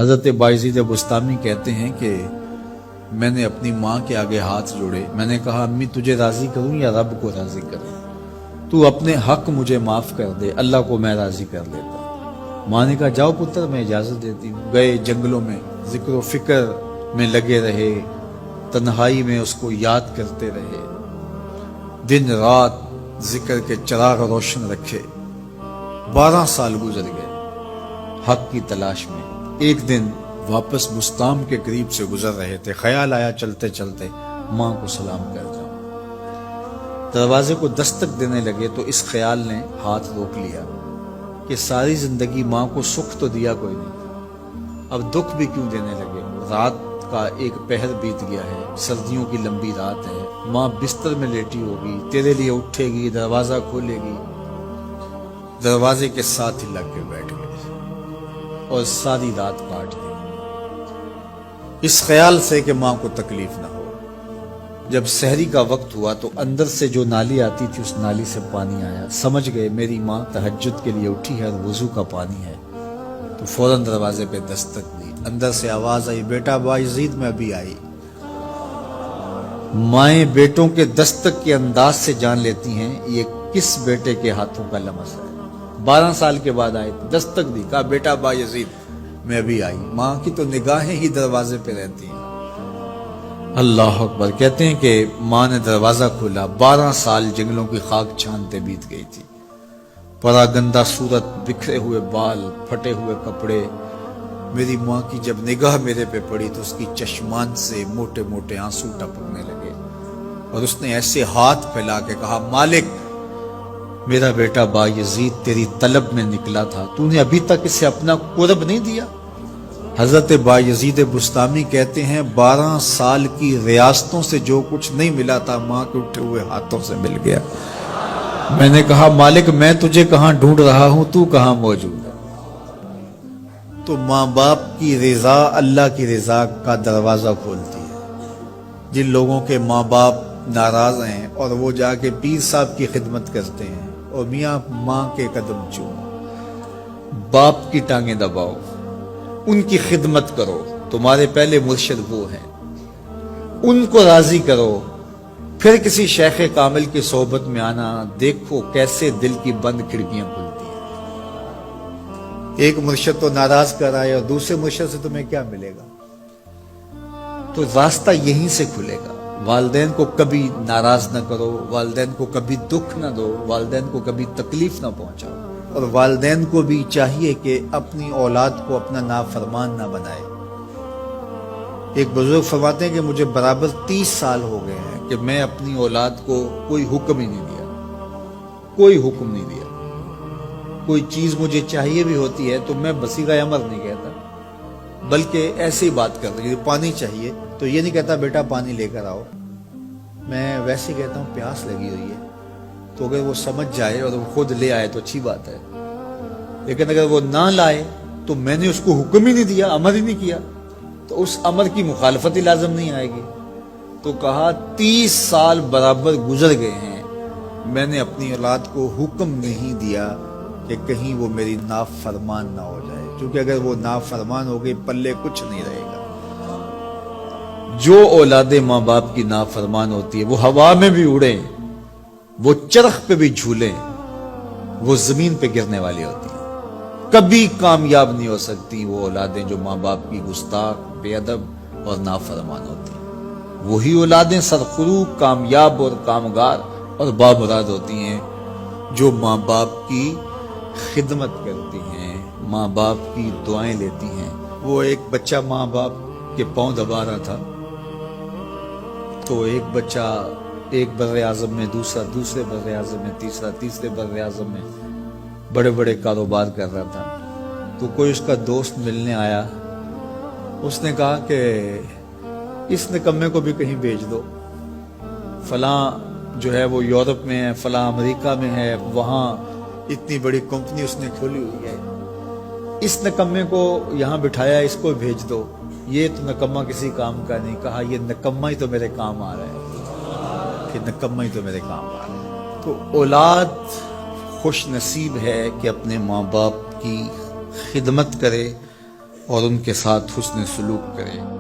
حضرت بایزید بستامی کہتے ہیں کہ میں نے اپنی ماں کے آگے ہاتھ جوڑے، میں نے کہا امی تجھے راضی کروں یا رب کو راضی کروں؟ تو اپنے حق مجھے معاف کر دے، اللہ کو میں راضی کر لیتا ہوں۔ ماں نے کہا جاؤ پتر میں اجازت دیتی ہوں۔ گئے جنگلوں میں، ذکر و فکر میں لگے رہے، تنہائی میں اس کو یاد کرتے رہے، دن رات ذکر کے چراغ روشن رکھے۔ 12 سال گزر گئے حق کی تلاش میں۔ ایک دن واپس بستام کے قریب سے گزر رہے تھے، خیال آیا چلتے چلتے ماں کو سلام کر جاؤں۔ دروازے کو دستک دینے لگے تو اس خیال نے ہاتھ روک لیا کہ ساری زندگی ماں کو سکھ تو دیا کوئی نہیں، اب دکھ بھی کیوں دینے لگے؟ رات کا ایک پہر بیت گیا ہے، سردیوں کی لمبی رات ہے، ماں بستر میں لیٹی ہوگی، تیرے لیے اٹھے گی، دروازہ کھولے گی۔ دروازے کے ساتھ ہی لگ کے بیٹھ گئے اور ساری رات کاٹ دی، اس خیال سے کہ ماں کو تکلیف نہ ہو۔ جب سحری کا وقت ہوا تو اندر سے جو نالی آتی تھی اس نالی سے پانی آیا، سمجھ گئے میری ماں تہجد کے لیے اٹھی ہے اور وضو کا پانی ہے، تو فوراً دروازے پہ دستک دی۔ اندر سے آواز آئی بیٹا بایزید میں ابھی آئی۔ مائیں بیٹوں کے دستک کے انداز سے جان لیتی ہیں یہ کس بیٹے کے ہاتھوں کا لمس ہے۔ 12 سال کے بعد آئے، دستک دی، کہا بیٹا بایزید میں ابھی آئی۔ ماں کی تو نگاہیں ہی دروازے پہ رہتی ہیں۔ اللہ اکبر۔ کہتے ہیں کہ ماں نے دروازہ کھولا، 12 سال جنگلوں کی خاک چھانتے بیت گئی تھی، پراگندہ صورت، بکھرے ہوئے بال، پھٹے ہوئے کپڑے۔ میری ماں کی جب نگاہ میرے پہ پڑی تو اس کی چشمان سے موٹے موٹے آنسو ٹپکنے لگے، اور اس نے ایسے ہاتھ پھیلا کے کہا مالک میرا بیٹا بایزید تیری طلب میں نکلا تھا، تو نے ابھی تک اسے اپنا قرب نہیں دیا؟ حضرت بایزید بستامی کہتے ہیں 12 سال کی ریاستوں سے جو کچھ نہیں ملا تھا ماں کے اٹھے ہوئے ہاتھوں سے مل گیا۔ میں نے کہا مالک میں تجھے کہاں ڈھونڈ رہا ہوں، تو کہاں موجود ہے؟ تو ماں باپ کی رضا اللہ کی رضا کا دروازہ کھولتی ہے۔ جن لوگوں کے ماں باپ ناراض ہیں اور وہ جا کے پیر صاحب کی خدمت کرتے ہیں اور میاں ماں کے قدم چومو، باپ کی ٹانگیں دباؤ، ان کی خدمت کرو، تمہارے پہلے مرشد وہ ہیں، ان کو راضی کرو، پھر کسی شیخ کامل کی صحبت میں آنا، دیکھو کیسے دل کی بند کھڑکیاں کھلتی ہیں۔ ایک مرشد تو ناراض کر آئے اور دوسرے مرشد سے تمہیں کیا ملے گا؟ تو راستہ یہیں سے کھلے گا۔ والدین کو کبھی ناراض نہ کرو، والدین کو کبھی دکھ نہ دو، والدین کو کبھی تکلیف نہ پہنچاؤ، اور والدین کو بھی چاہیے کہ اپنی اولاد کو اپنا نافرمان نہ بنائے۔ ایک بزرگ فرماتے ہیں کہ مجھے برابر 30 سال ہو گئے ہیں کہ میں اپنی اولاد کو کوئی حکم ہی نہیں دیا، کوئی حکم نہیں دیا۔ کوئی چیز مجھے چاہیے بھی ہوتی ہے تو میں بصیغہ امر نہیں کہتا، بلکہ ایسے ہی بات کرتا ہوں۔ پانی چاہیے تو یہ نہیں کہتا بیٹا پانی لے کر آؤ، میں ویسے کہتا ہوں پیاس لگی ہوئی ہے، تو اگر وہ سمجھ جائے اور وہ خود لے آئے تو اچھی بات ہے، لیکن اگر وہ نہ لائے تو میں نے اس کو حکم ہی نہیں دیا، امر ہی نہیں کیا، تو اس امر کی مخالفت ہی لازم نہیں آئے گی۔ تو کہا 30 سال برابر گزر گئے ہیں، میں نے اپنی اولاد کو حکم نہیں دیا کہ کہیں وہ میری نافرمان نہ ہو جائے، کیونکہ اگر وہ نافرمان ہو گئی پلے کچھ نہیں رہے گا۔ جو اولاد ماں باپ کی نافرمان ہوتی ہے وہ ہوا میں بھی اڑیں، وہ چرخ پہ بھی جھولیں، وہ زمین پہ گرنے والی ہوتی ہیں، کبھی کامیاب نہیں ہو سکتی وہ اولادیں جو ماں باپ کی گستاخ، بے ادب اور نافرمان ہوتی ہیں۔ وہی اولادیں سرخروغ، کامیاب اور کامگار اور بامراد ہوتی ہیں جو ماں باپ کی خدمت کرتی ہیں، ماں باپ کی دعائیں لیتی ہیں۔ وہ ایک بچہ ماں باپ کے پاؤں دبا رہا تھا، تو ایک بچہ ایک بر اعظم میں، دوسرے بر اعظم میں، تیسرے بر اعظم میں بڑے بڑے کاروبار کر رہا تھا۔ تو کوئی اس کا دوست ملنے آیا، اس نے کہا کہ اس نکمے کو بھی کہیں بھیج دو، فلاں جو ہے وہ یورپ میں ہے، فلاں امریکہ میں ہے، وہاں اتنی بڑی کمپنی اس نے کھولی ہوئی ہے، اس نکمے کو یہاں بٹھایا، اس کو بھیج دو، یہ تو نکمہ کسی کام کا نہیں۔ کہا یہ نکمہ ہی تو میرے کام آ رہا ہے، کہ نکمہ ہی تو میرے کام آ رہا ہے۔ تو اولاد خوش نصیب ہے کہ اپنے ماں باپ کی خدمت کرے اور ان کے ساتھ حسن سلوک کرے۔